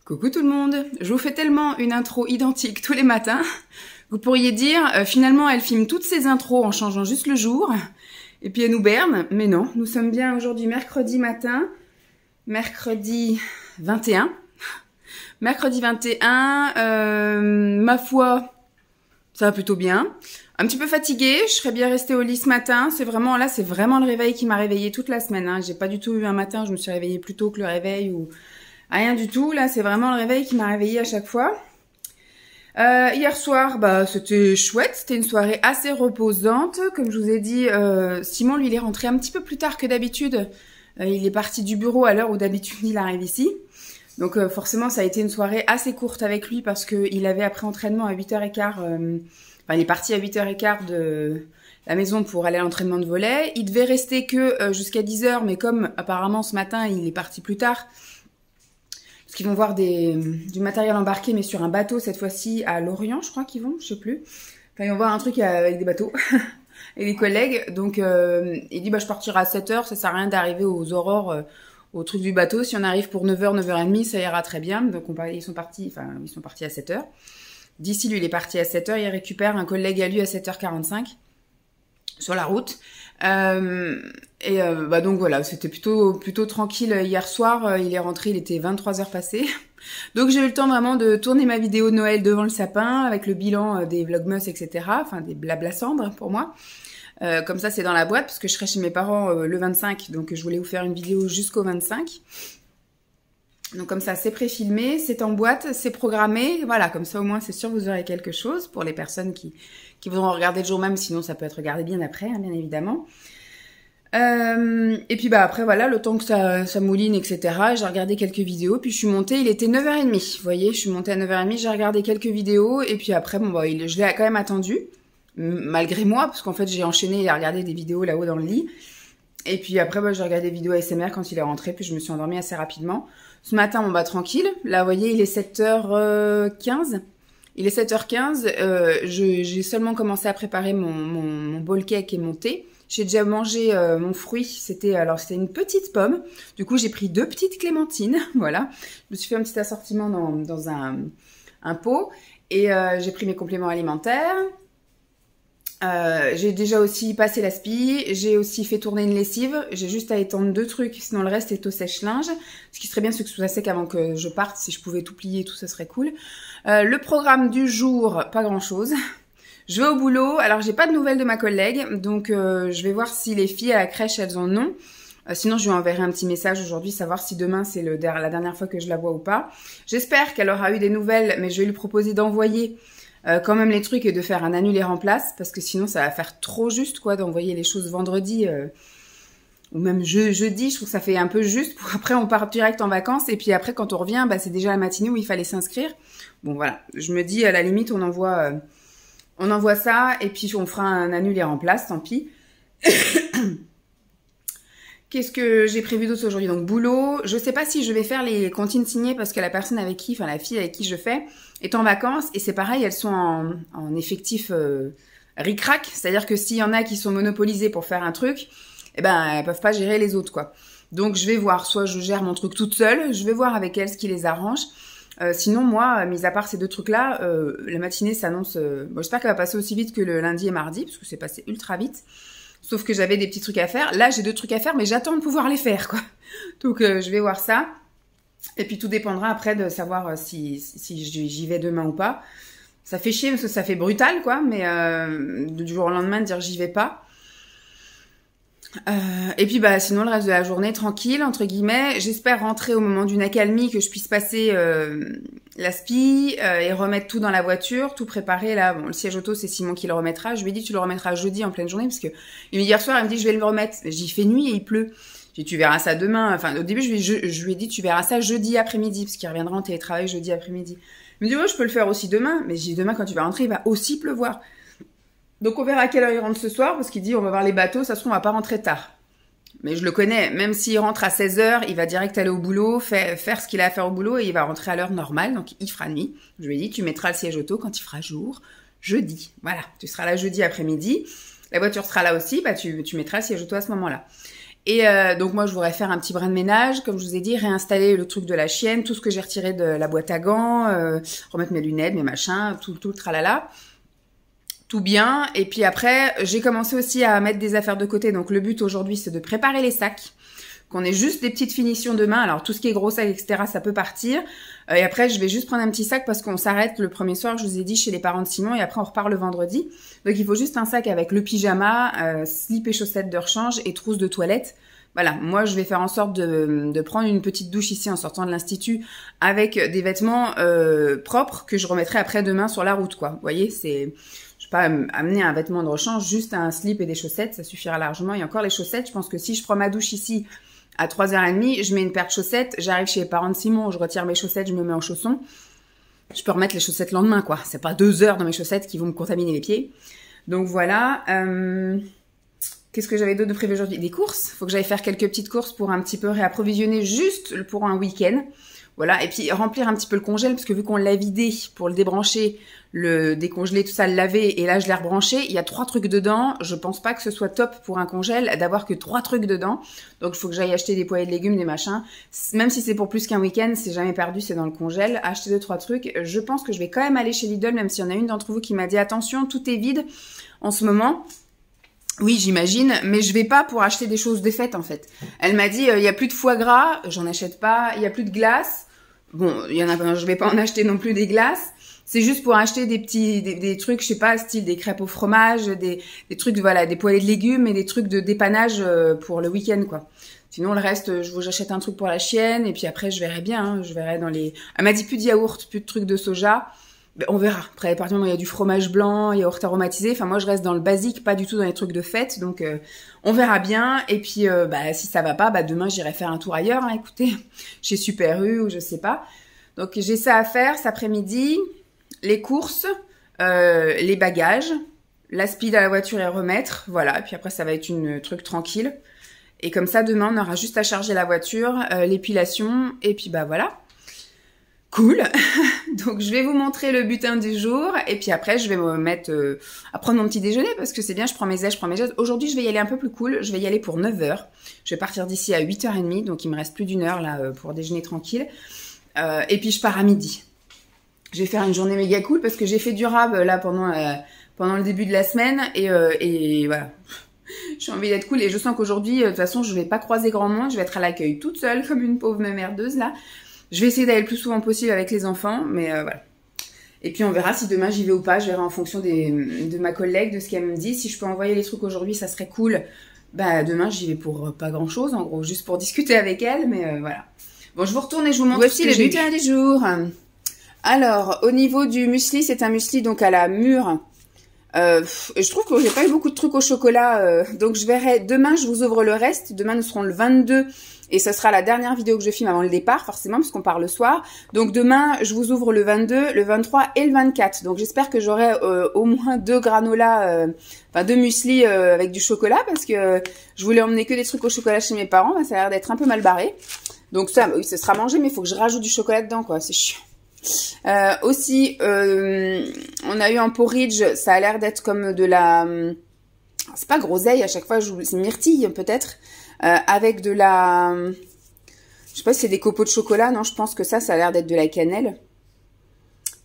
Coucou tout le monde, je vous fais tellement une intro identique tous les matins. Vous pourriez dire, finalement elle filme toutes ses intros en changeant juste le jour, et puis elle nous berne, mais non, nous sommes bien aujourd'hui mercredi matin, mercredi 21. Mercredi 21, ma foi, ça va plutôt bien. Un petit peu fatiguée, je serais bien restée au lit ce matin, c'est vraiment le réveil qui m'a réveillée toute la semaine. Hein. J'ai pas du tout eu un matin, je me suis réveillée plus tôt que le réveil ou... Rien du tout, là c'est vraiment le réveil qui m'a réveillée à chaque fois. Hier soir, c'était chouette, c'était une soirée assez reposante. Comme je vous ai dit, Simon lui il est rentré un petit peu plus tard que d'habitude. Il est parti du bureau à l'heure où d'habitude il arrive ici. Donc forcément ça a été une soirée assez courte avec lui parce qu'il avait après entraînement à 8h15, il est parti à 8h15 de la maison pour aller à l'entraînement de volley. Il devait rester que jusqu'à 10h, mais comme apparemment ce matin il est parti plus tard, parce qu'ils vont voir du matériel embarqué, mais sur un bateau cette fois-ci à Lorient, je crois qu'ils vont, je sais plus. Enfin, ils vont voir un truc avec des bateaux et des collègues. Donc, il dit, je partirai à 7h, ça sert à rien d'arriver aux aurores, au truc du bateau. Si on arrive pour 9h, 9h30, ça ira très bien. Donc, ils sont partis à 7h. D'ici, lui, il est parti à 7h. Il récupère un collègue à lui à 7h45 sur la route. Donc voilà, c'était plutôt tranquille hier soir. Il est rentré, il était 23h passées. Donc j'ai eu le temps vraiment de tourner ma vidéo de Noël devant le sapin avec le bilan des vlogmas, etc. Enfin des blabla cendres pour moi. Comme ça c'est dans la boîte parce que je serai chez mes parents le 25. Donc je voulais vous faire une vidéo jusqu'au 25. Donc comme ça c'est préfilmé, c'est en boîte, c'est programmé. Voilà, comme ça au moins c'est sûr vous aurez quelque chose pour les personnes qui voudront regarder le jour même, sinon ça peut être regardé bien après, hein, bien évidemment. Et puis après voilà, le temps que ça mouline, etc. J'ai regardé quelques vidéos, puis je suis montée, il était 9h30. Vous voyez, je suis montée à 9h30, j'ai regardé quelques vidéos, et puis après, je l'ai quand même attendu, malgré moi, parce qu'en fait j'ai enchaîné à regarder des vidéos là-haut dans le lit. Et puis après, j'ai regardé des vidéos ASMR quand il est rentré, puis je me suis endormie assez rapidement. Ce matin, tranquille. Là, vous voyez, il est 7h15. Il est 7h15, j'ai seulement commencé à préparer mon bowl cake et mon thé. J'ai déjà mangé mon fruit, c'était une petite pomme. Du coup, j'ai pris 2 petites clémentines, voilà. Je me suis fait un petit assortiment dans un pot. Et j'ai pris mes compléments alimentaires. J'ai déjà aussi passé la spie, j'ai aussi fait tourner une lessive. J'ai juste à étendre 2 trucs, sinon le reste est au sèche-linge. Ce qui serait bien, c'est que ce soit sec avant que je parte. Si je pouvais tout plier et tout, ça serait cool. Le programme du jour, pas grand-chose. Je vais au boulot. Alors, j'ai pas de nouvelles de ma collègue, donc je vais voir si les filles à la crèche, elles en ont. Sinon, je lui enverrai un petit message aujourd'hui, savoir si demain, c'est la dernière fois que je la vois ou pas. J'espère qu'elle aura eu des nouvelles, mais je vais lui proposer d'envoyer quand même les trucs et de faire un annule et remplace, parce que sinon, ça va faire trop juste, quoi, d'envoyer les choses vendredi ou même jeudi. Je trouve que ça fait un peu juste. Après, on part direct en vacances, et puis après, quand on revient, c'est déjà la matinée où il fallait s'inscrire. Bon, voilà. Je me dis, à la limite, on envoie ça, et puis on fera un annule et remplace, tant pis. Qu'est-ce que j'ai prévu d'autre aujourd'hui? Donc, boulot. Je sais pas si je vais faire les comptines signées parce que la fille avec qui je fais, est en vacances. Et c'est pareil, elles sont en effectif ric-rac. C'est-à-dire que s'il y en a qui sont monopolisées pour faire un truc, elles peuvent pas gérer les autres, quoi. Donc, je vais voir. Soit je gère mon truc toute seule, je vais voir avec elles ce qui les arrange. Sinon, moi, mis à part ces 2 trucs-là, la matinée s'annonce... j'espère qu'elle va passer aussi vite que le lundi et mardi, parce que c'est passé ultra vite. Sauf que j'avais des petits trucs à faire. Là, j'ai 2 trucs à faire, mais j'attends de pouvoir les faire, quoi. Donc, je vais voir ça. Et puis, tout dépendra après de savoir si j'y vais demain ou pas. Ça fait chier, parce que ça fait brutal, quoi. Mais du jour au lendemain, de dire j'y vais pas. Et puis sinon le reste de la journée tranquille entre guillemets. J'espère rentrer au moment d'une accalmie, que je puisse passer la spie et remettre tout dans la voiture, tout préparer là. Bon, le siège auto c'est Simon qui le remettra. Je lui ai dit tu le remettras jeudi en pleine journée parce que hier soir il me dit je vais le remettre. J'y fais nuit et il pleut. J'ai dit tu verras ça demain. Enfin au début je lui ai dit tu verras ça jeudi après-midi parce qu'il reviendra en télétravail jeudi après-midi. Il me dit ouais je peux le faire aussi demain. Mais j'ai dit demain quand tu vas rentrer il va aussi pleuvoir. Donc on verra à quelle heure il rentre ce soir, parce qu'il dit on va voir les bateaux, ça se trouve on va pas rentrer tard. Mais je le connais, même s'il rentre à 16h, il va direct aller au boulot, faire ce qu'il a à faire au boulot, et il va rentrer à l'heure normale, donc il fera nuit. Je lui ai dit tu mettras le siège auto quand il fera jour, jeudi. Voilà, tu seras là jeudi après-midi, la voiture sera là aussi, tu mettras le siège auto à ce moment-là. Et donc moi je voudrais faire un petit brin de ménage, comme je vous ai dit, réinstaller le truc de la chienne, tout ce que j'ai retiré de la boîte à gants, remettre mes lunettes, mes machins, tout le tralala. Tout bien. Et puis après, j'ai commencé aussi à mettre des affaires de côté. Donc le but aujourd'hui, c'est de préparer les sacs, qu'on ait juste des petites finitions demain. Alors tout ce qui est gros sac, etc., ça peut partir. Et après, je vais juste prendre un petit sac parce qu'on s'arrête le premier soir, je vous ai dit, chez les parents de Simon. Et après, on repart le vendredi. Donc il faut juste un sac avec le pyjama, slip et chaussettes de rechange et trousse de toilette. Voilà, moi je vais faire en sorte de prendre une petite douche ici en sortant de l'institut avec des vêtements propres que je remettrai après demain sur la route, quoi. Vous voyez, c'est... Je vais pas amener un vêtement de rechange, juste un slip et des chaussettes, ça suffira largement. Et encore les chaussettes, je pense que si je prends ma douche ici à 3h30, je mets une paire de chaussettes, j'arrive chez les parents de Simon, je retire mes chaussettes, je me mets en chaussons. Je peux remettre les chaussettes le lendemain, quoi. C'est pas 2 heures dans mes chaussettes qui vont me contaminer les pieds. Donc voilà. Qu'est-ce que j'avais d'autre de prévu aujourd'hui? Des courses. Faut que j'aille faire quelques petites courses pour un petit peu réapprovisionner juste pour un week-end. Voilà, et puis remplir un petit peu le congèle, parce que vu qu'on l'a vidé pour le débrancher, le décongeler, tout ça, le laver, et là je l'ai rebranché, il y a 3 trucs dedans, je pense pas que ce soit top pour un congèle d'avoir que 3 trucs dedans, donc il faut que j'aille acheter des poêlées de légumes, des machins, même si c'est pour plus qu'un week-end, c'est jamais perdu, c'est dans le congèle, acheter 2-3 trucs, je pense que je vais quand même aller chez Lidl, même s'il y en a une d'entre vous qui m'a dit attention, tout est vide en ce moment. Oui, j'imagine, mais je vais pas pour acheter des choses défaites en fait. Elle m'a dit il y a plus de foie gras, j'en achète pas, il y a plus de glace. Bon, il y en a, je vais pas en acheter non plus des glaces. C'est juste pour acheter des petits, des trucs, je sais pas, style des crêpes au fromage, des trucs, voilà, des poêlées de légumes et des trucs de dépannage pour le week-end, quoi. Sinon, le reste, j'achète un truc pour la chienne et puis après, je verrai bien, hein, je verrai dans les... Elle m'a dit plus de yaourt, plus de trucs de soja. Ben, on verra. Après, à partir du moment où il y a du fromage blanc, yaourt aromatisé. Enfin, moi, je reste dans le basique, pas du tout dans les trucs de fête. Donc, on verra bien. Et puis, bah, si ça va pas, bah, demain, j'irai faire un tour ailleurs. Hein, écoutez, chez Super U ou je sais pas. Donc, j'ai ça à faire cet après-midi. Les courses, les bagages, la speed à la voiture et remettre. Voilà. Et puis après, ça va être une truc tranquille. Et comme ça, demain, on aura juste à charger la voiture, l'épilation. Et puis, bah, voilà. Cool. Donc, je vais vous montrer le butin du jour. Et puis après, je vais me mettre à prendre mon petit déjeuner parce que c'est bien, je prends mes ailes, je prends mes gestes. Aujourd'hui, je vais y aller un peu plus cool. Je vais y aller pour 9h. Je vais partir d'ici à 8h30. Donc, il me reste plus d'1 heure là pour déjeuner tranquille. Et puis, je pars à midi. Je vais faire une journée méga cool parce que j'ai fait du rab là pendant le début de la semaine. Et voilà. J'ai envie d'être cool. Et je sens qu'aujourd'hui, de toute façon, je vais pas croiser grand monde. Je vais être à l'accueil toute seule comme une pauvre merdeuse là. Je vais essayer d'aller le plus souvent possible avec les enfants, mais voilà. Et puis on verra si demain j'y vais ou pas, je verrai en fonction de ma collègue, de ce qu'elle me dit. Si je peux envoyer les trucs aujourd'hui, ça serait cool. Bah demain j'y vais pour pas grand chose, en gros, juste pour discuter avec elle, mais voilà. Bon, je vous retourne et je vous montre voici le butin du jour. Alors, au niveau du muesli, c'est un muesli donc à la mûre. Je trouve que j'ai pas eu beaucoup de trucs au chocolat, donc je verrai. Demain, je vous ouvre le reste. Demain, nous serons le 22 et ce sera la dernière vidéo que je filme avant le départ, forcément, parce qu'on part le soir. Donc demain, je vous ouvre le 22, le 23 et le 24. Donc j'espère que j'aurai au moins 2 granolas, enfin 2 muesli avec du chocolat, parce que je voulais emmener que des trucs au chocolat chez mes parents. Ben, ça a l'air d'être un peu mal barré. Donc ça, oui, ce sera mangé, mais il faut que je rajoute du chocolat dedans, quoi. C'est chiant. Aussi, on a eu un porridge, ça a l'air d'être comme de la... c'est pas groseille, à chaque fois, c'est myrtille peut-être, avec de la... je sais pas si c'est des copeaux de chocolat, non, je pense que ça a l'air d'être de la cannelle.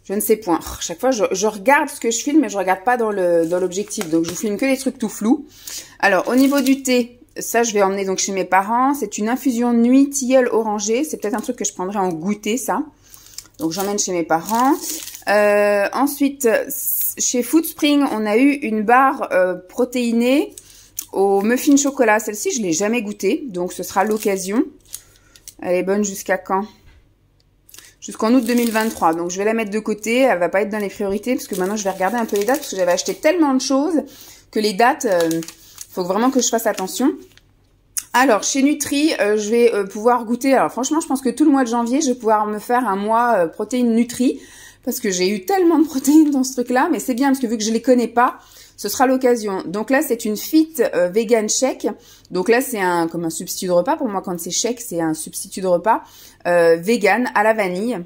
Je ne sais point. Chaque fois, je regarde ce que je filme, mais je regarde pas dans l'objectif, donc je vous filme que les trucs tout flous. Alors, au niveau du thé, ça, je vais emmener donc chez mes parents. C'est une infusion nuit tilleul orangé. C'est peut-être un truc que je prendrai en goûter, ça. Donc, j'emmène chez mes parents. Ensuite, chez Foodspring, on a eu une barre protéinée au muffin chocolat. Celle-ci, je l'ai jamais goûtée. Donc, ce sera l'occasion. Elle est bonne jusqu'à quand? Jusqu'en août 2023. Donc, je vais la mettre de côté. Elle va pas être dans les priorités parce que maintenant, je vais regarder un peu les dates parce que j'avais acheté tellement de choses que les dates, faut vraiment que je fasse attention. Alors, chez Nutri, je vais pouvoir goûter. Alors, franchement, je pense que tout le mois de janvier, je vais pouvoir me faire un mois protéines Nutri parce que j'ai eu tellement de protéines dans ce truc-là. Mais c'est bien parce que vu que je les connais pas, ce sera l'occasion. Donc là, c'est une Fit Vegan Shake. Donc là, c'est comme un substitut de repas. Pour moi, quand c'est shake, c'est un substitut de repas vegan à la vanille.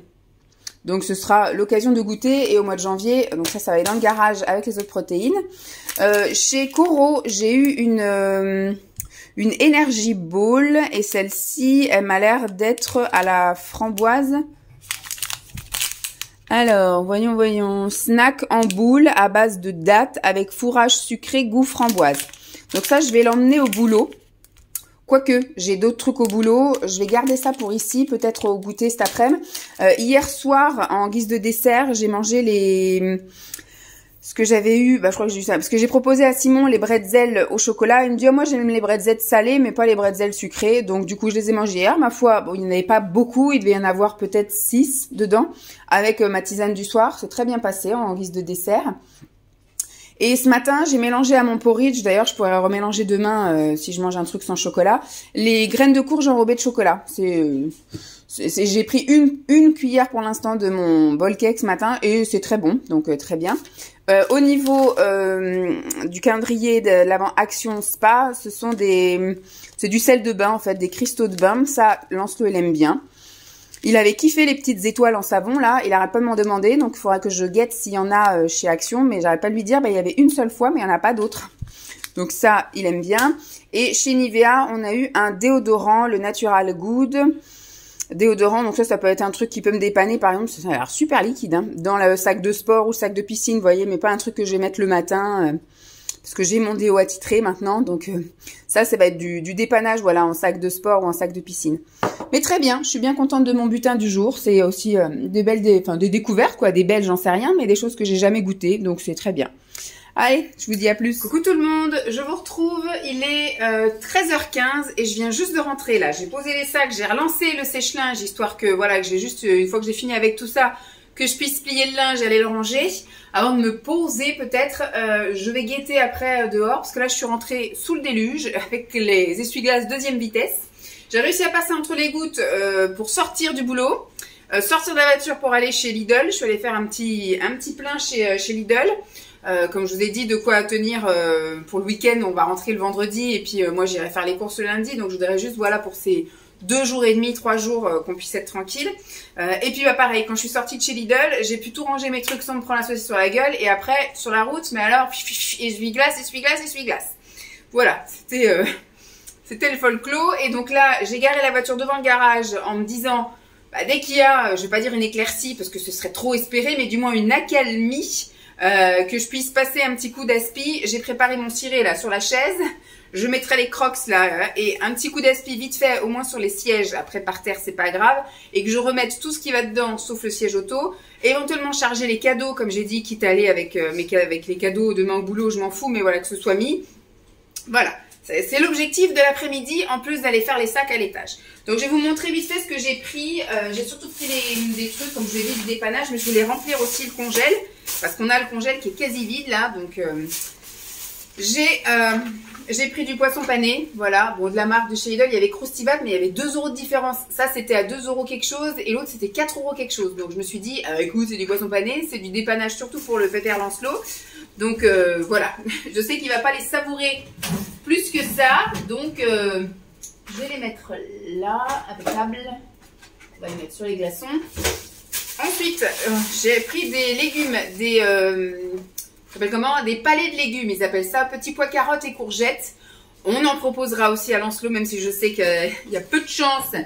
Donc, ce sera l'occasion de goûter. Et au mois de janvier, donc ça va aller dans le garage avec les autres protéines. Chez Coro, j'ai eu une Energy Ball. Et celle-ci, elle m'a l'air d'être à la framboise. Alors, voyons. Snack en boule à base de dattes avec fourrage sucré goût framboise. Donc ça, je vais l'emmener au boulot. Quoique, j'ai d'autres trucs au boulot. Je vais garder ça pour ici, peut-être au goûter cet après-midi. Hier soir, en guise de dessert, j'ai mangé ce que j'avais eu, je crois que j'ai eu ça, parce que j'ai proposé à Simon les bretzels au chocolat. Il me dit, oh, moi j'aime les bretzels salés, mais pas les bretzels sucrés. Donc du coup, je les ai mangés hier. Ma foi, bon, il n'y en avait pas beaucoup, il devait y en avoir peut-être 6 dedans, avec ma tisane du soir. C'est très bien passé en guise de dessert. Et ce matin, j'ai mélangé à mon porridge, d'ailleurs je pourrais remélanger demain si je mange un truc sans chocolat, les graines de courge enrobées de chocolat. J'ai pris une cuillère pour l'instant de mon bol cake ce matin et c'est très bon, donc très bien. Au niveau du calendrier de l'avant Action Spa, c'est du sel de bain en fait, des cristaux de bain. Ça, Lancelot il aime bien. Il avait kiffé les petites étoiles en savon, là. Il arrête pas de m'en demander, donc il faudra que je guette s'il y en a chez Action. Mais j'arrête pas de lui dire, il y avait une seule fois, mais il n'y en a pas d'autres. Donc ça, il aime bien. Et chez Nivea, on a eu un déodorant, le Natural Good. Déodorant, donc ça peut être un truc qui peut me dépanner, par exemple. Ça a l'air super liquide, hein, dans le sac de sport ou sac de piscine, vous voyez. Mais pas un truc que je vais mettre le matin... parce que j'ai mon déo attitré maintenant, donc ça va être du dépannage, voilà, en sac de sport ou en sac de piscine. Mais très bien, je suis bien contente de mon butin du jour. C'est aussi des découvertes, quoi, des belles, j'en sais rien, mais des choses que j'ai jamais goûtées, donc c'est très bien. Allez, je vous dis à plus. Coucou tout le monde, je vous retrouve, il est 13h15 et je viens juste de rentrer là. J'ai posé les sacs, j'ai relancé le sèche-linge, histoire que, voilà, que j'ai juste, une fois que j'ai fini avec tout ça, que je puisse plier le linge et aller le ranger. Avant de me poser peut-être, je vais guetter après dehors, parce que là je suis rentrée sous le déluge avec les essuie-glaces deuxième vitesse. J'ai réussi à passer entre les gouttes pour sortir du boulot, sortir de la voiture pour aller chez Lidl. Je suis allée faire un petit plein chez Lidl. Comme je vous ai dit, de quoi tenir pour le week-end. On va rentrer le vendredi et puis moi j'irai faire les courses le lundi. Donc je voudrais juste, voilà, pour ces 2 jours et demi, 3 jours qu'on puisse être tranquille. Et puis pareil, quand je suis sortie de chez Lidl, j'ai pu tout ranger mes trucs sans me prendre la saucisse sur la gueule. Et après, sur la route, mais alors, essuie-glace. Voilà, c'était le folklore. Et donc là, j'ai garé la voiture devant le garage en me disant, dès qu'il y a, je vais pas dire une éclaircie parce que ce serait trop espéré, mais du moins une accalmie, que je puisse passer un petit coup d'aspi. J'ai préparé mon ciré là sur la chaise. Je mettrai les crocs là et un petit coup d'aspi vite fait, au moins sur les sièges. Après par terre, c'est pas grave. Et que je remette tout ce qui va dedans, sauf le siège auto. Éventuellement charger les cadeaux, comme j'ai dit, quitte à aller avec les cadeaux demain au boulot, je m'en fous, mais voilà, que ce soit mis. Voilà, c'est l'objectif de l'après-midi, en plus d'aller faire les sacs à l'étage. Donc je vais vous montrer vite fait ce que j'ai pris. J'ai surtout pris des trucs, comme je vous ai dit, du dépannage, mais je voulais remplir aussi le congèle. Parce qu'on a le congèle qui est quasi vide là, donc j'ai pris du poisson pané, voilà, bon, de la marque de chez Lidl, il y avait Croustibat, mais il y avait 2 € de différence. Ça, c'était à 2 € quelque chose, et l'autre, c'était 4 € quelque chose. Donc, je me suis dit, écoute, c'est du poisson pané, c'est du dépannage, surtout pour le pépère Lancelot. Donc, voilà, je sais qu'il va pas les savourer plus que ça, donc, je vais les mettre là, impeccable. On va les mettre sur les glaçons. Ensuite, j'ai pris des légumes, des palets de légumes, ils appellent ça, petits pois, carottes et courgettes. On en proposera aussi à Lancelot, même si je sais qu'il y a peu de chance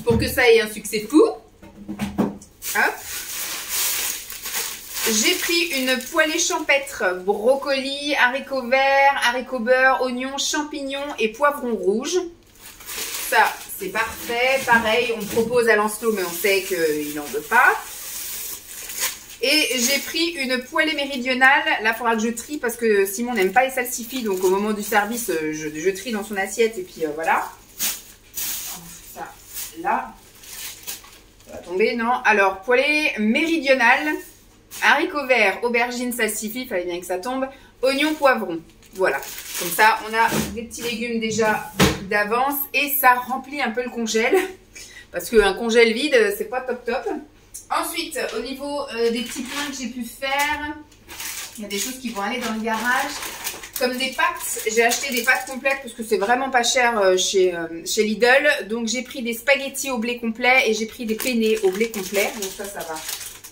pour que ça ait un succès fou. Hop. J'ai pris une poêlée champêtre, brocoli, haricots verts, haricots beurre, oignons, champignons et poivrons rouges. Ça, c'est parfait. Pareil, on propose à Lancelot, mais on sait qu'il n'en veut pas. Et j'ai pris une poêlée méridionale. Là, il faudra que je trie parce que Simon n'aime pas les salsifis. Donc, au moment du service, je trie dans son assiette. Et puis, voilà. Ça, là. Ça va tomber, non? Alors, poêlée méridionale. Haricots verts, aubergines, salsifis. Il fallait bien que ça tombe. Oignons, poivrons. Voilà. Comme ça, on a des petits légumes déjà d'avance. Et ça remplit un peu le congèle. Parce qu'un congèle vide, c'est pas top top. Ensuite, au niveau des petits plans que j'ai pu faire, il y a des choses qui vont aller dans le garage. Comme des pâtes, j'ai acheté des pâtes complètes parce que c'est vraiment pas cher chez Lidl. Donc j'ai pris des spaghettis au blé complet et j'ai pris des penne au blé complet. Donc ça va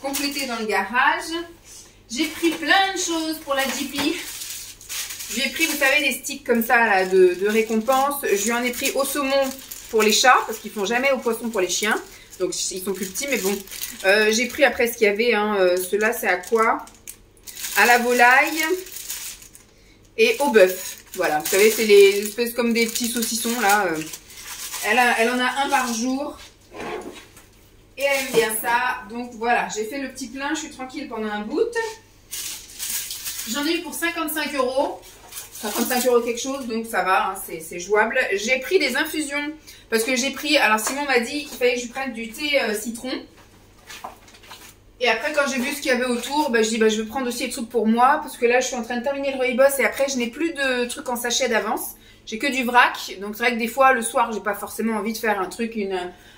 compléter dans le garage. J'ai pris plein de choses pour la JP. Je lui ai pris, vous savez, des sticks comme ça là, de récompense. Je lui en ai pris au saumon pour les chats, parce qu'ils font jamais au poisson pour les chiens. Donc ils sont plus petits, mais bon. J'ai pris après ce qu'il y avait. Hein, ceux-là, c'est à quoi? À la volaille et au bœuf. Voilà, vous savez, c'est les espèces comme des petits saucissons là. Elle en a un par jour. Et elle aime bien ça. Donc voilà, j'ai fait le petit plein. Je suis tranquille pendant un bout. J'en ai eu pour 55 €. 55 € quelque chose, donc ça va, hein, c'est jouable. J'ai pris des infusions. Parce que j'ai pris... Alors Simon m'a dit qu'il fallait que je prenne du thé citron. Et après, quand j'ai vu ce qu'il y avait autour, bah, je dis je vais prendre aussi des trucs pour moi. Parce que là, je suis en train de terminer le rooibos. Et après, je n'ai plus de trucs en sachet d'avance. J'ai que du vrac. Donc c'est vrai que des fois, le soir, j'ai pas forcément envie de faire un truc,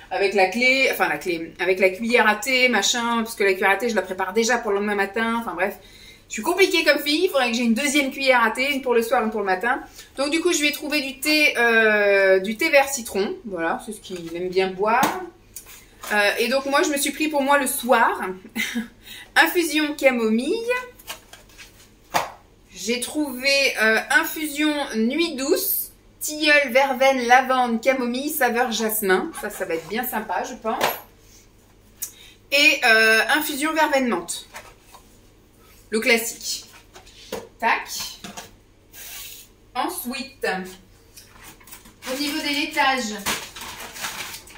avec la clé, enfin la clé, avec la cuillère à thé, machin, parce que la cuillère à thé, je la prépare déjà pour le lendemain matin, enfin bref. Je suis compliquée comme fille, il faudrait que j'ai une deuxième cuillère à thé, une pour le soir, une pour le matin. Donc du coup, je vais trouver du thé vert citron, voilà, c'est ce qu'il aime bien boire. Et donc moi, je me suis pris pour moi le soir, infusion camomille. J'ai trouvé infusion nuit douce. Tilleul, verveine, lavande, camomille, saveur jasmin. Ça va être bien sympa, je pense. Et infusion verveine menthe. Le classique. Tac. Ensuite, au niveau des laitages,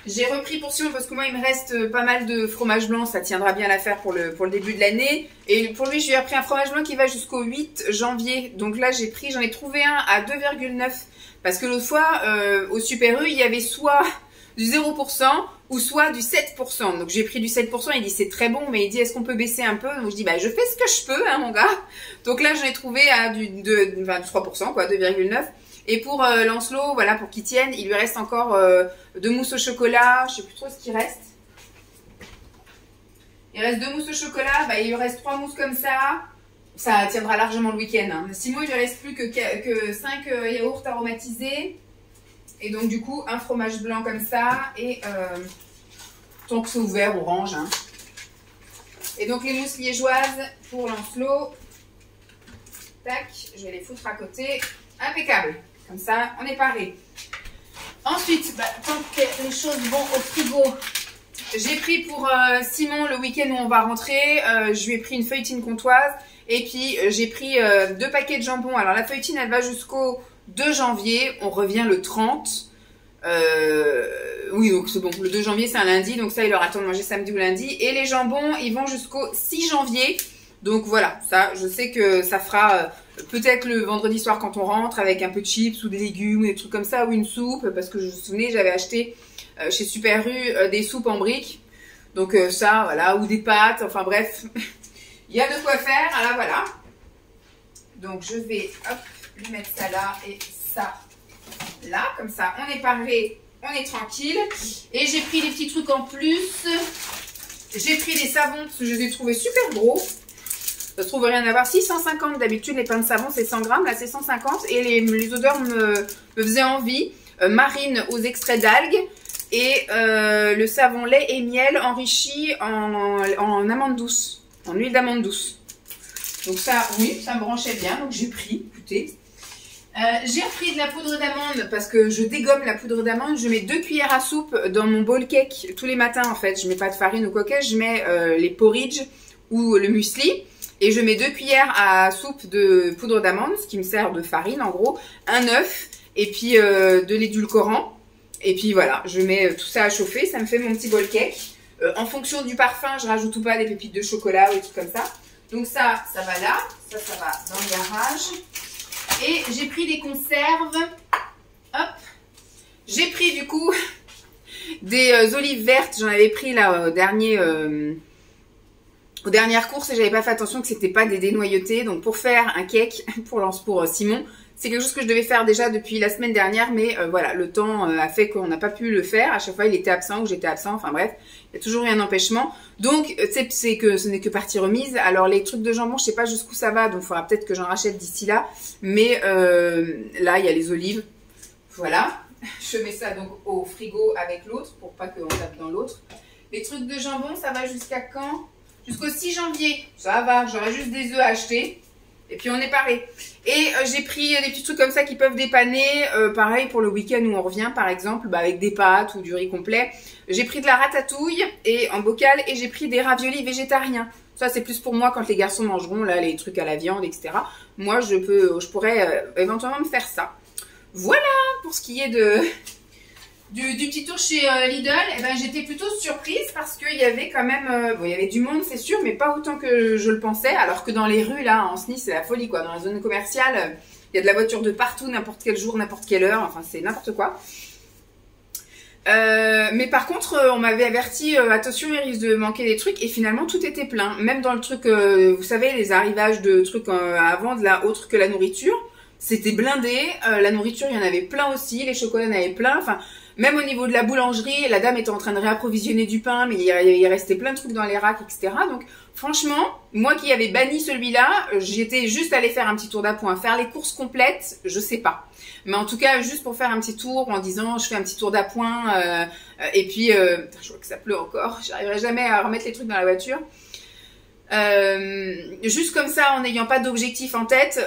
j'ai repris pour Simon parce que moi, il me reste pas mal de fromage blanc. Ça tiendra bien à l'affaire pour le début de l'année. Et pour lui, je lui ai pris un fromage blanc qui va jusqu'au 8 janvier. Donc là, j'en ai trouvé un à 2,9. Parce que l'autre fois, au Super U, il y avait soit du 0% ou soit du 7%. Donc j'ai pris du 7%, il dit c'est très bon, mais il dit est-ce qu'on peut baisser un peu? Donc je dis je fais ce que je peux, hein mon gars. Donc là, j'en ai trouvé à du 3%, quoi, 2,9. Et pour Lancelot, voilà, pour qu'il tienne, il lui reste encore deux mousses au chocolat, je sais plus trop ce qu'il reste. Il reste 2 mousses au chocolat, il lui reste 3 mousses comme ça. Ça tiendra largement le week-end. Hein. Sinon, il ne reste plus que 5 yaourts aromatisés. Et donc, du coup, un fromage blanc comme ça. Et tant que c'est ouvert, orange. Hein. Et donc, les mousses liégeoises pour Lancelot. Tac, je vais les foutre à côté. Impeccable. Comme ça, on est paré. Ensuite, tant que les choses vont au frigo, j'ai pris pour Simon le week-end où on va rentrer. Je lui ai pris une feuilletine comtoise. Et puis, j'ai pris 2 paquets de jambon. Alors, la feuilletine, elle va jusqu'au 2 janvier. On revient le 30. Oui, donc c'est bon. Le 2 janvier, c'est un lundi. Donc ça, il aura le temps de manger samedi ou lundi. Et les jambons, ils vont jusqu'au 6 janvier. Donc voilà, ça, je sais que ça fera peut-être le vendredi soir quand on rentre avec un peu de chips ou des légumes ou des trucs comme ça. Ou une soupe. Parce que je me souvenais, j'avais acheté chez Super U des soupes en briques. Donc ça, voilà. Ou des pâtes. Enfin bref... Il y a de quoi faire, là voilà. Donc je vais lui mettre ça là et ça là. Comme ça, on est paré, on est tranquille. Et j'ai pris des petits trucs en plus. J'ai pris des savons parce que je les ai trouvés super gros. Ça se trouve rien à voir. 650 d'habitude, les pains de savon c'est 100 grammes. Là c'est 150 et les odeurs me faisaient envie. Marine aux extraits d'algues. Et le savon lait et miel enrichi en amande douce. En huile d'amande douce. Donc ça, oui, ça me branchait bien. Donc j'ai pris, écoutez. J'ai repris de la poudre d'amande parce que je dégomme la poudre d'amande. Je mets 2 cuillères à soupe dans mon bowl cake tous les matins en fait. Je mets pas de farine ou coquette. Je mets les porridge ou le muesli. Et je mets 2 cuillères à soupe de poudre d'amande, ce qui me sert de farine en gros. Un œuf et puis de l'édulcorant. Et puis voilà, je mets tout ça à chauffer. Ça me fait mon petit bowl cake. En fonction du parfum, je rajoute ou pas des pépites de chocolat ou des trucs comme ça. Donc ça va là. Ça va dans le garage. Et j'ai pris des conserves. Hop. J'ai pris du coup des olives vertes. J'en avais pris là aux dernières courses et j'avais pas fait attention que c'était pas des dénoyautées. Donc pour faire un cake pour Simon, c'est quelque chose que je devais faire déjà depuis la semaine dernière, mais voilà, le temps a fait qu'on n'a pas pu le faire. À chaque fois, il était absent ou j'étais absent. Enfin bref, il y a toujours eu un empêchement. Donc, c'est que ce n'est que partie remise. Alors, les trucs de jambon, je sais pas jusqu'où ça va, donc il faudra peut-être que j'en rachète d'ici là. Mais là, il y a les olives. Voilà. Je mets ça donc au frigo avec l'autre pour pas qu'on tape dans l'autre. Les trucs de jambon, ça va jusqu'à quand? Jusqu'au 6 janvier. Ça va, j'aurai juste des œufs à acheter. Et puis on est paré. Et j'ai pris des petits trucs comme ça qui peuvent dépanner. Pareil pour le week-end où on revient par exemple, avec des pâtes ou du riz complet. J'ai pris de la ratatouille et en bocal et j'ai pris des raviolis végétariens. Ça c'est plus pour moi quand les garçons mangeront là les trucs à la viande, etc. Moi je pourrais éventuellement me faire ça. Voilà pour ce qui est du petit tour chez Lidl. Et ben j'étais plutôt surprise parce qu'il y avait quand même, bon il y avait du monde c'est sûr, mais pas autant que je le pensais. Alors que dans les rues là en SNI c'est la folie quoi. Dans la zone commerciale, il y a de la voiture de partout, n'importe quel jour, n'importe quelle heure. Enfin c'est n'importe quoi. Mais par contre, on m'avait averti, attention, il risque de manquer des trucs, et finalement tout était plein. Même dans le truc, vous savez, les arrivages de trucs à vendre là, autre que la nourriture, c'était blindé. La nourriture, il y en avait plein aussi, les chocolats, il y en avait plein. Enfin, même au niveau de la boulangerie, la dame était en train de réapprovisionner du pain, mais il restait plein de trucs dans les racks, etc. Donc, franchement, moi qui avais banni celui-là, j'étais juste allée faire un petit tour d'appoint. Faire les courses complètes, je sais pas. Mais en tout cas, juste pour faire un petit tour en disant je fais un petit tour d'appoint. Et puis, je vois que ça pleut encore. J'arriverai jamais à remettre les trucs dans la voiture. Juste comme ça, en n'ayant pas d'objectif en tête,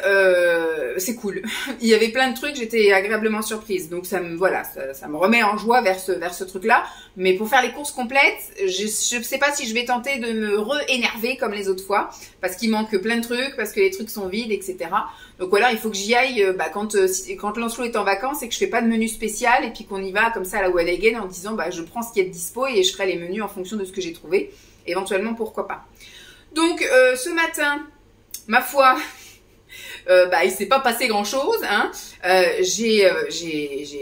c'est cool. Il y avait plein de trucs, j'étais agréablement surprise. Donc ça me remet en joie vers ce truc-là. Mais pour faire les courses complètes, je sais pas si je vais tenter de me re-énerver comme les autres fois, parce qu'il manque plein de trucs, parce que les trucs sont vides, etc. Donc voilà, il faut que j'y aille quand Lancelot est en vacances et que je fais pas de menu spécial et puis qu'on y va comme ça à la One Again en disant je prends ce qui est de dispo et je ferai les menus en fonction de ce que j'ai trouvé. Éventuellement, pourquoi pas. Donc ce matin, ma foi, il s'est pas passé grand chose. Hein. J'ai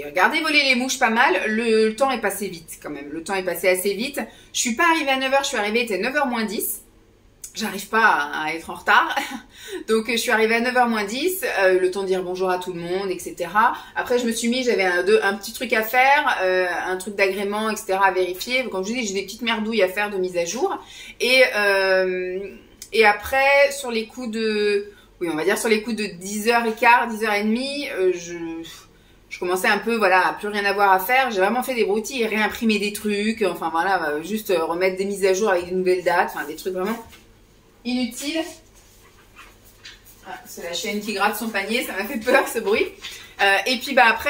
regardé voler les mouches pas mal. Le temps est passé vite quand même. Le temps est passé assez vite. Je suis pas arrivée à 9h, je suis arrivée, il était 9h moins 10. J'arrive pas à être en retard. Donc je suis arrivée à 9h moins 10, le temps de dire bonjour à tout le monde, etc. Après je me suis mis, j'avais un petit truc à faire, un truc d'agrément, etc. à vérifier. Comme je vous dis, j'ai des petites merdouilles à faire de mise à jour. Et après, sur les coups de... Oui, on va dire sur les coups de 10h15, 10h30, je commençais un peu, à plus rien avoir à faire. J'ai vraiment fait des broutilles et réimprimer des trucs. Enfin voilà, juste remettre des mises à jour avec des nouvelles dates. Enfin des trucs vraiment inutiles. Ah, c'est la chienne qui gratte son panier, ça m'a fait peur ce bruit. Et puis après,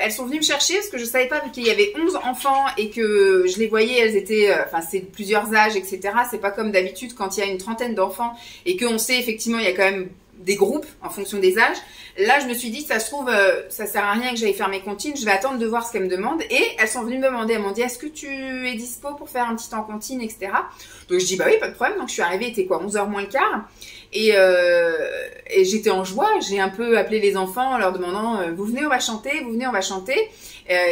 elles sont venues me chercher parce que je savais pas qu'il y avait 11 enfants et que je les voyais, elles étaient, c'est plusieurs âges, etc. C'est pas comme d'habitude quand il y a une trentaine d'enfants et qu'on sait effectivement il y a quand même des groupes en fonction des âges. Là, je me suis dit, ça se trouve, ça sert à rien que j'aille faire mes comptines, je vais attendre de voir ce qu'elles me demandent. Et elles sont venues me demander, elles m'ont dit, est-ce que tu es dispo pour faire un petit temps comptine, etc. Donc je dis, bah oui, pas de problème. Donc je suis arrivée, il était quoi, 11h moins le quart. Et j'étais en joie, j'ai un peu appelé les enfants en leur demandant vous venez on va chanter, vous venez on va chanter.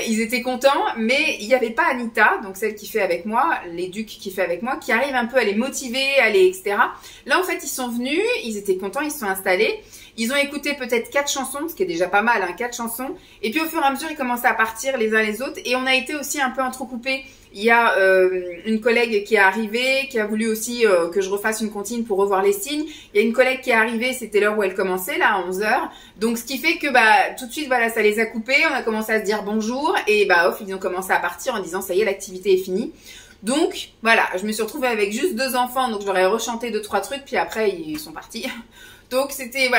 Ils étaient contents, mais il n'y avait pas Anita, donc celle qui fait avec moi, les ducs qui fait avec moi, qui arrive un peu à les motiver, etc. Là en fait ils sont venus, ils étaient contents, ils se sont installés. Ils ont écouté peut-être 4 chansons, ce qui est déjà pas mal, 4 chansons. Et puis au fur et à mesure, ils commençaient à partir les uns les autres. Et on a été aussi un peu entrecoupés. Il y a une collègue qui est arrivée, qui a voulu aussi que je refasse une comptine pour revoir les signes. Il y a une collègue qui est arrivée, c'était l'heure où elle commençait, là, à 11h. Donc ce qui fait que tout de suite, ça les a coupés. On a commencé à se dire bonjour. Et ils ont commencé à partir en disant ça y est, l'activité est finie. Donc voilà, je me suis retrouvée avec juste 2 enfants. Donc je leur ai rechanté 2-3 trucs. Puis après, ils sont partis. Donc c'était,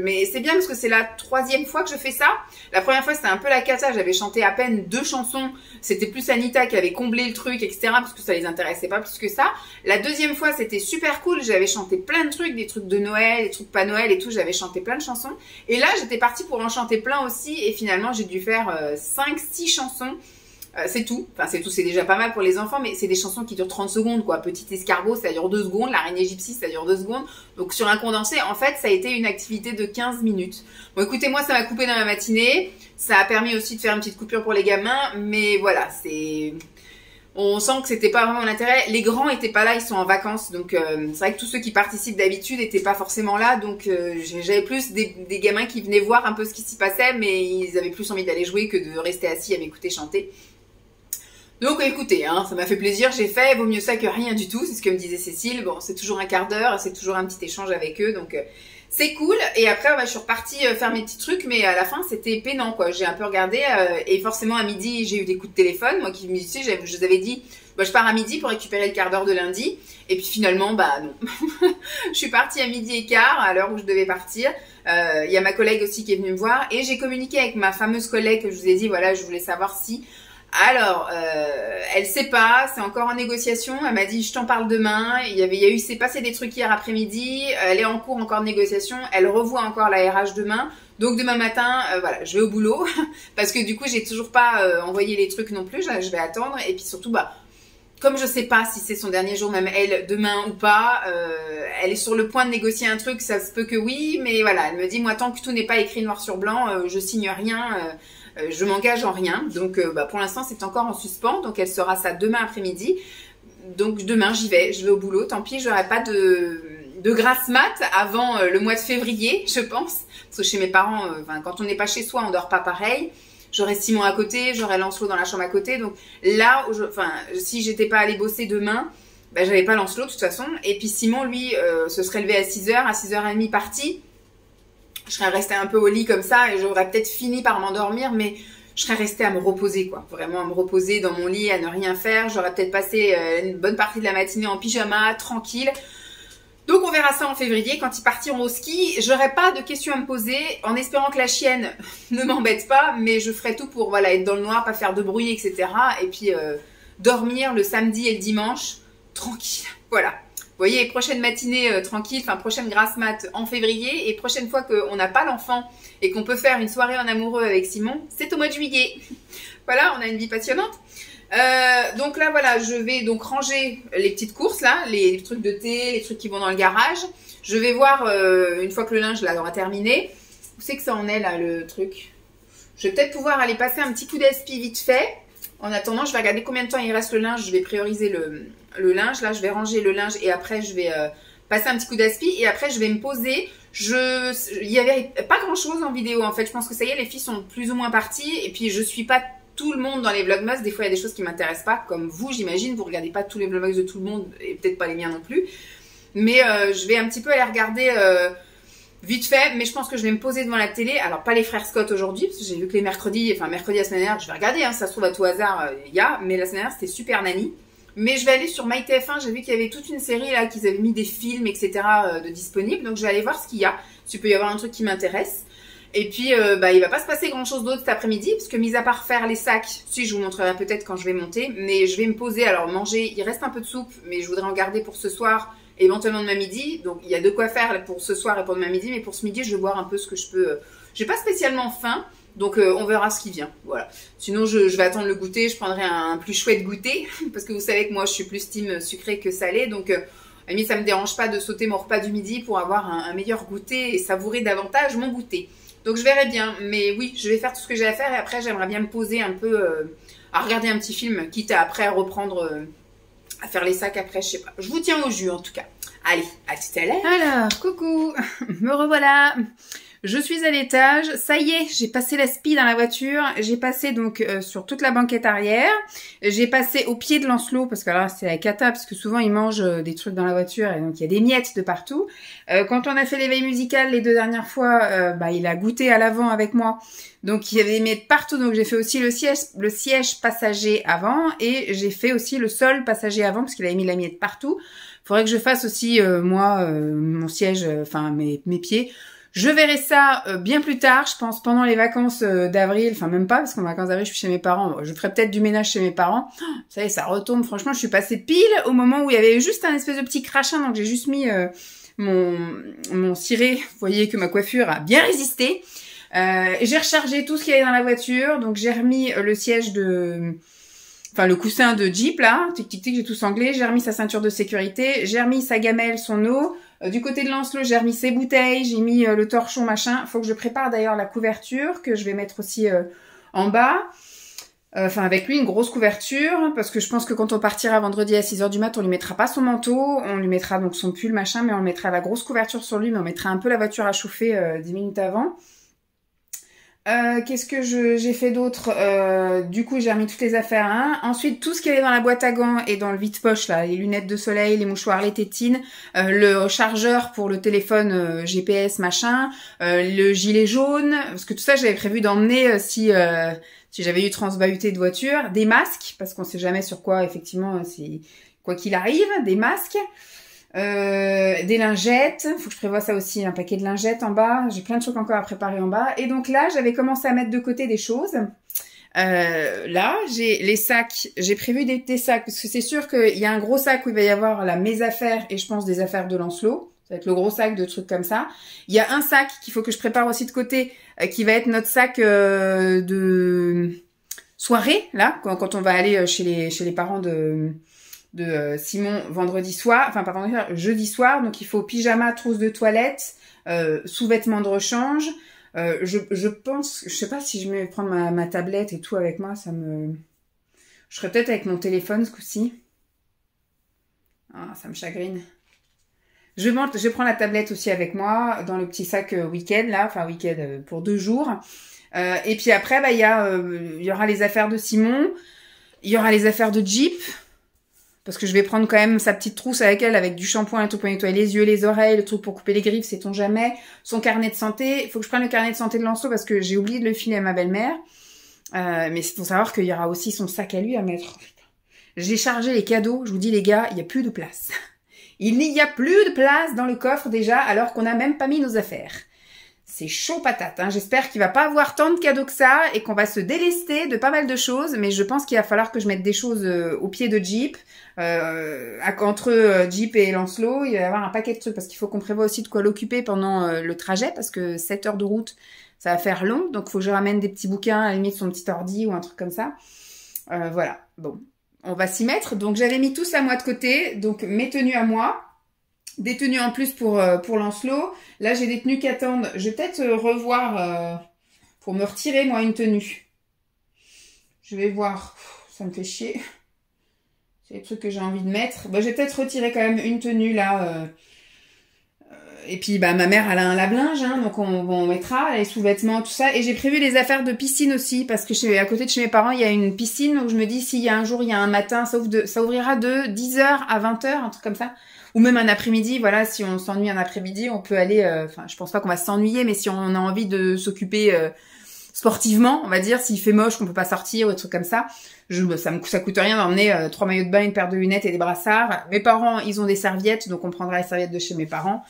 mais c'est bien parce que c'est la 3e fois que je fais ça. La première fois c'était un peu la cata, j'avais chanté à peine 2 chansons. C'était plus Anita qui avait comblé le truc, etc. parce que ça les intéressait pas plus que ça. La 2e fois c'était super cool, j'avais chanté plein de trucs, des trucs de Noël, des trucs pas Noël et tout, j'avais chanté plein de chansons. Et là j'étais partie pour en chanter plein aussi et finalement j'ai dû faire 5-6 chansons. C'est tout, c'est déjà pas mal pour les enfants, mais c'est des chansons qui durent 30 secondes, quoi. Petit escargot, ça dure 2 secondes, l'araignée gypsy, ça dure 2 secondes. Donc sur un condensé, en fait, ça a été une activité de 15 minutes. Bon, écoutez, moi, ça m'a coupé dans la matinée. Ça a permis aussi de faire une petite coupure pour les gamins, mais voilà, on sent que c'était pas vraiment l'intérêt. Les grands étaient pas là, ils sont en vacances, donc c'est vrai que tous ceux qui participent d'habitude étaient pas forcément là, donc j'avais plus des gamins qui venaient voir un peu ce qui s'y passait, mais ils avaient plus envie d'aller jouer que de rester assis à m'écouter chanter. Donc écoutez, ça m'a fait plaisir, j'ai fait, vaut mieux ça que rien du tout, c'est ce que me disait Cécile. Bon, c'est toujours un quart d'heure, c'est toujours un petit échange avec eux, donc c'est cool. Et après, je suis repartie faire mes petits trucs, mais à la fin, c'était peinant, quoi. J'ai un peu regardé, et forcément, à midi, j'ai eu des coups de téléphone. Moi qui me disais, je vous avais dit, je pars à midi pour récupérer le quart d'heure de lundi. Et puis finalement, non. Je suis partie à 12h15, à l'heure où je devais partir. Il y a ma collègue aussi qui est venue me voir. Et j'ai communiqué avec ma fameuse collègue que je vous ai dit, voilà, je voulais savoir si... Alors, elle sait pas, c'est encore en négociation. Elle m'a dit, je t'en parle demain. C'est passé des trucs hier après-midi. Elle est en cours encore de négociation. Elle revoit encore la RH demain. Donc demain matin, voilà, je vais au boulot parce que du coup, j'ai toujours pas envoyé les trucs non plus. Je vais attendre. Et puis surtout, comme je sais pas si c'est son dernier jour, même elle, demain ou pas, elle est sur le point de négocier un truc. Ça se peut que oui, mais voilà, elle me dit, moi, tant que tout n'est pas écrit noir sur blanc, je signe rien. Je m'engage en rien, donc pour l'instant c'est encore en suspens, donc elle sera ça demain après-midi. Donc demain je vais au boulot, tant pis, j'aurai pas de grasse mat avant le mois de février, je pense, parce que chez mes parents, quand on n'est pas chez soi, on dort pas pareil. J'aurai Simon à côté, j'aurai Lancelot dans la chambre à côté, donc là, si j'étais pas allée bosser demain, j'avais pas Lancelot de toute façon, et puis Simon lui se serait levé à 6h, à 6h30 parti. Je serais restée un peu au lit comme ça et j'aurais peut-être fini par m'endormir, mais je serais restée à me reposer, quoi. Vraiment à me reposer dans mon lit, à ne rien faire. J'aurais peut-être passé une bonne partie de la matinée en pyjama, tranquille. Donc on verra ça en février, quand ils partiront au ski. J'aurai pas de questions à me poser, en espérant que la chienne ne m'embête pas, mais je ferai tout pour être dans le noir, pas faire de bruit, etc. Et puis dormir le samedi et le dimanche, tranquille. Voilà. Vous voyez, prochaine matinée tranquille, prochaine grasse mat en février, et prochaine fois qu'on n'a pas l'enfant et qu'on peut faire une soirée en amoureux avec Simon, c'est au mois de juillet. Voilà, on a une vie passionnante. Donc là, voilà, je vais donc ranger les petites courses, là, les trucs de thé, les trucs qui vont dans le garage. Je vais voir, une fois que le linge là aura terminé, où c'est que ça en est là, le truc. Je vais peut-être pouvoir aller passer un petit coup d'aspi vite fait. En attendant, je vais regarder combien de temps il reste le linge. Je vais prioriser le linge. Là, je vais ranger le linge et après, je vais passer un petit coup d'aspi. Et après, je vais me poser. Il y avait pas grand-chose en vidéo, en fait. Je pense que ça y est, les filles sont plus ou moins parties. Et puis, je suis pas tout le monde dans les vlogmas. Des fois, il y a des choses qui m'intéressent pas. Comme vous, j'imagine. Vous regardez pas tous les vlogmas de tout le monde. Et peut-être pas les miens non plus. Mais je vais un petit peu aller regarder... vite fait, mais je pense que je vais me poser devant la télé. Alors, pas les frères Scott aujourd'hui, parce que j'ai vu que les mercredis, mercredi la semaine dernière, je vais regarder, ça se trouve à tout hasard, mais la semaine dernière, c'était Super Nanny. Mais je vais aller sur MyTF1, j'ai vu qu'il y avait toute une série, là, qu'ils avaient mis des films, etc., de disponibles. Donc, je vais aller voir ce qu'il y a, s'il peut y avoir un truc qui m'intéresse. Et puis, il va pas se passer grand-chose d'autre cet après-midi, parce que mis à part faire les sacs, si, je vous montrerai peut-être quand je vais monter, mais je vais me poser, alors manger, il reste un peu de soupe, mais je voudrais en garder pour ce soir, éventuellement demain midi, donc il y a de quoi faire pour ce soir et pour demain midi, mais pour ce midi je vais voir un peu ce que je peux, j'ai pas spécialement faim, donc on verra ce qui vient, voilà. Sinon je vais attendre le goûter, je prendrai un plus chouette goûter, parce que vous savez que moi je suis plus team sucré que salé, donc à la limite ça me dérange pas de sauter mon repas du midi pour avoir un meilleur goûter et savourer davantage mon goûter. Donc je verrai bien, mais oui, je vais faire tout ce que j'ai à faire et après j'aimerais bien me poser un peu, à regarder un petit film, quitte à après reprendre... à faire les sacs après, je sais pas. Je vous tiens au jus en tout cas. Allez, à tout à l'heure. Alors, coucou, me revoilà. Je suis à l'étage. Ça y est, j'ai passé la spi dans la voiture. J'ai passé donc sur toute la banquette arrière. J'ai passé au pied de Lancelot parce que là c'est la cata parce que souvent il mange des trucs dans la voiture et donc il y a des miettes de partout. Quand on a fait l'éveil musical les 2 dernières fois, il a goûté à l'avant avec moi. Donc il y avait des miettes partout, donc j'ai fait aussi le siège passager avant et j'ai fait aussi le sol passager avant parce qu'il avait mis la miette partout. Faudrait que je fasse aussi mon siège, mes pieds. Je verrai ça bien plus tard, je pense pendant les vacances d'avril, même pas parce qu'en vacances d'avril je suis chez mes parents. Je ferai peut-être du ménage chez mes parents. Ça y est, ça retombe. Franchement, je suis passée pile au moment où il y avait juste un espèce de petit crachin, donc j'ai juste mis mon ciré. Vous voyez que ma coiffure a bien résisté. J'ai rechargé tout ce qu'il y avait dans la voiture, donc j'ai remis le siège le coussin de Jeep là, tic tic tic, j'ai tout sanglé, j'ai remis sa ceinture de sécurité, j'ai remis sa gamelle, son eau, du côté de Lancelot j'ai remis ses bouteilles, j'ai mis le torchon machin, faut que je prépare d'ailleurs la couverture que je vais mettre aussi en bas, avec lui une grosse couverture, parce que je pense que quand on partira vendredi à 6h du mat, on lui mettra pas son manteau, on lui mettra donc son pull machin, mais on mettra la grosse couverture sur lui, mais on mettra un peu la voiture à chauffer 10 minutes avant. Qu'est-ce que j'ai fait d'autre? Du coup, j'ai remis toutes les affaires. Hein. Ensuite, tout ce qui est dans la boîte à gants et dans le vide-poche, là, les lunettes de soleil, les mouchoirs, les tétines, le chargeur pour le téléphone GPS, machin, le gilet jaune, parce que tout ça, j'avais prévu d'emmener si j'avais eu transbahuté de voiture, des masques, parce qu'on sait jamais sur quoi, effectivement, c'est quoi qu'il arrive, des masques. Des lingettes, faut que je prévoie ça aussi, un paquet de lingettes en bas, j'ai plein de trucs encore à préparer en bas, et donc là j'avais commencé à mettre de côté des choses. Là j'ai les sacs, j'ai prévu des sacs, parce que c'est sûr qu'il y a un gros sac où il va y avoir là mes affaires, et je pense des affaires de Lancelot, ça va être le gros sac de trucs comme ça. Il y a un sac qu'il faut que je prépare aussi de côté, qui va être notre sac de soirée, là, quand on va aller chez les parents de Simon vendredi soir, enfin pas vendredi soir, jeudi soir, donc il faut pyjama, trousse de toilette, sous-vêtements de rechange. Je pense, je sais pas si je vais prendre ma tablette et tout avec moi, je serais peut-être avec mon téléphone ce coup-ci. Ah, ça me chagrine. Je prends la tablette aussi avec moi dans le petit sac week-end là, enfin week-end pour 2 jours. Et puis après, bah il y aura les affaires de Simon, il y aura les affaires de Jeep. Parce que je vais prendre quand même sa petite trousse avec elle, avec du shampoing et tout pour nettoyer les yeux, les oreilles, le truc pour couper les griffes, sait-on jamais. Son carnet de santé. Il faut que je prenne le carnet de santé de Lancelot parce que j'ai oublié de le filer à ma belle-mère. Mais il faut savoir qu'il y aura aussi son sac à lui à mettre. J'ai chargé les cadeaux. Je vous dis les gars, il n'y a plus de place. Il n'y a plus de place dans le coffre déjà, alors qu'on n'a même pas mis nos affaires. C'est chaud patate, hein. J'espère qu'il va pas avoir tant de cadeaux que ça et qu'on va se délester de pas mal de choses, mais je pense qu'il va falloir que je mette des choses au pied de Jeep. Entre Jeep et Lancelot, il va y avoir un paquet de trucs parce qu'il faut qu'on prévoie aussi de quoi l'occuper pendant le trajet parce que 7 heures de route, ça va faire long, donc il faut que je ramène des petits bouquins, à la limite son petit ordi ou un truc comme ça. Voilà, bon, on va s'y mettre. Donc j'avais mis tout ça moi de côté, donc mes tenues à moi. Des tenues en plus pour Lancelot. Là, j'ai des tenues qui attendent. Je vais peut-être revoir pour me retirer, moi, une tenue. Je vais voir. Ça me fait chier. C'est des trucs que j'ai envie de mettre. Bah, je vais peut-être retirer quand même une tenue, là. Et puis, bah, ma mère, elle a un lave-linge, hein, donc on mettra les sous-vêtements, tout ça. Et j'ai prévu les affaires de piscine aussi, parce que à côté de chez mes parents, il y a une piscine où je me dis, s'il y a un jour, il y a un matin, ça ouvrira de 10h à 20h, un truc comme ça. Ou même un après-midi, voilà, si on s'ennuie un après-midi, on peut aller, enfin, je pense pas qu'on va s'ennuyer, mais si on a envie de s'occuper sportivement, on va dire, s'il fait moche, qu'on peut pas sortir ou des trucs comme ça, ça coûte rien d'emmener 3 maillots de bain, une paire de lunettes et des brassards. Mes parents, ils ont des serviettes, donc on prendra les serviettes de chez mes parents.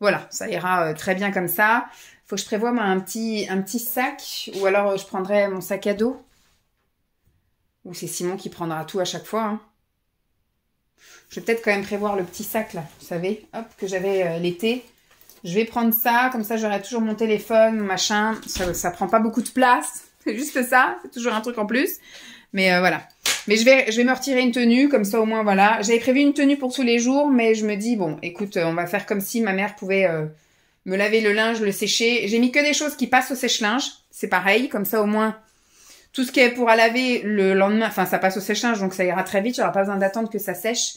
Voilà, ça ira très bien comme ça. Faut que je prévoie moi, un petit sac, ou alors je prendrai mon sac à dos. Ou c'est Simon qui prendra tout à chaque fois, hein. Je vais peut-être quand même prévoir le petit sac là, vous savez, hop, que j'avais l'été. Je vais prendre ça, comme ça j'aurai toujours mon téléphone, machin. Ça prend pas beaucoup de place, c'est juste ça, c'est toujours un truc en plus. Mais voilà. Mais je vais me retirer une tenue, comme ça au moins voilà. J'avais prévu une tenue pour tous les jours, mais je me dis, bon, écoute, on va faire comme si ma mère pouvait me laver le linge, le sécher. J'ai mis que des choses qui passent au sèche-linge, c'est pareil, comme ça au moins... Tout ce qui est pour à laver le lendemain, enfin ça passe au sèche-linge, donc ça ira très vite, j'aurai pas besoin d'attendre que ça sèche.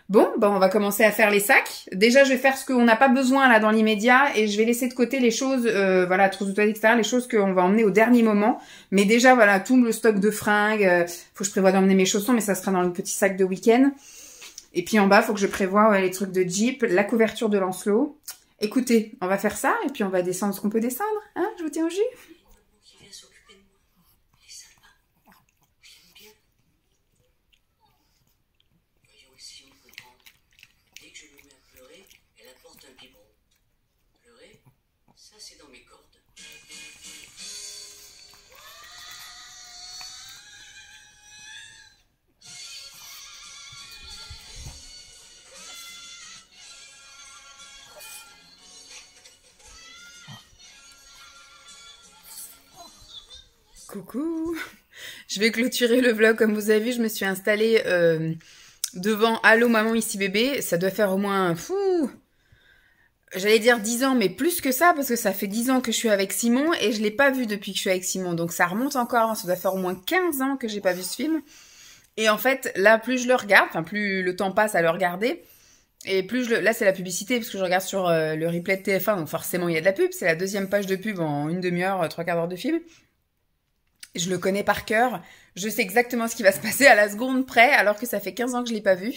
Bon, ben on va commencer à faire les sacs. Déjà, je vais faire ce qu'on n'a pas besoin là dans l'immédiat et je vais laisser de côté les choses, voilà, trousse de toilette, etc., les choses qu'on va emmener au dernier moment. Mais déjà, voilà, tout le stock de fringues, faut que je prévoie d'emmener mes chaussons, mais ça sera dans le petit sac de week-end. Et puis en bas, faut que je prévoie les trucs de Jeep, la couverture de Lancelot. Écoutez, on va faire ça et puis on va descendre ce qu'on peut descendre, hein, je vous tiens au jus. C'est dans mes cordes. Coucou. Je vais clôturer le vlog comme vous avez vu, je me suis installée devant Allô maman ici bébé, ça doit faire au moins j'allais dire 10 ans, mais plus que ça, parce que ça fait 10 ans que je suis avec Simon, et je l'ai pas vu depuis que je suis avec Simon, donc ça remonte encore, ça doit faire au moins 15 ans que j'ai pas vu ce film. Et en fait, là, plus je le regarde, enfin plus le temps passe à le regarder, Et plus là c'est la publicité parce que je regarde sur le replay de TF1, donc forcément il y a de la pub. C'est la deuxième page de pub en une demi-heure, trois quarts d'heure de film. Je le connais par cœur. Je sais exactement ce qui va se passer à la seconde près, alors que ça fait 15 ans que je l'ai pas vu.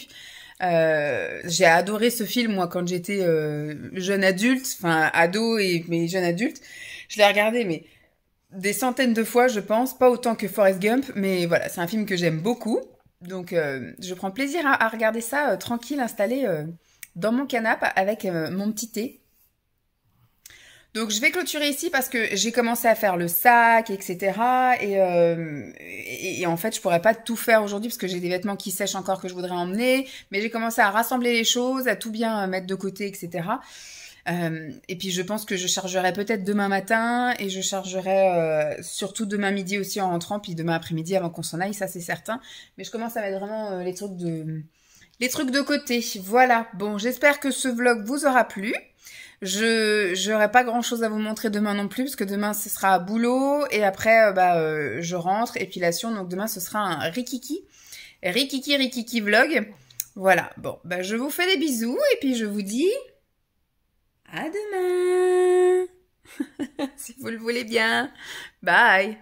J'ai adoré ce film, moi, quand j'étais jeune adulte, enfin ado mais jeune adulte. Je l'ai regardé, mais des centaines de fois, je pense. Pas autant que Forrest Gump, mais voilà, c'est un film que j'aime beaucoup. Donc, je prends plaisir à regarder ça tranquille, installé dans mon canapé avec mon petit thé. Donc je vais clôturer ici parce que j'ai commencé à faire le sac, etc. Et en fait, je pourrais pas tout faire aujourd'hui parce que j'ai des vêtements qui sèchent encore que je voudrais emmener. Mais j'ai commencé à rassembler les choses, à tout bien mettre de côté, etc. Et puis je pense que je chargerai peut-être demain matin et je chargerai surtout demain midi aussi en rentrant, puis demain après-midi avant qu'on s'en aille, ça c'est certain. Mais je commence à mettre vraiment les trucs de côté. Voilà. Bon, j'espère que ce vlog vous aura plu. J'aurai pas grand chose à vous montrer demain non plus parce que demain ce sera boulot et après je rentre épilation, donc demain ce sera un rikiki vlog. Voilà, bon, je vous fais des bisous et puis je vous dis à demain si vous le voulez bien. Bye.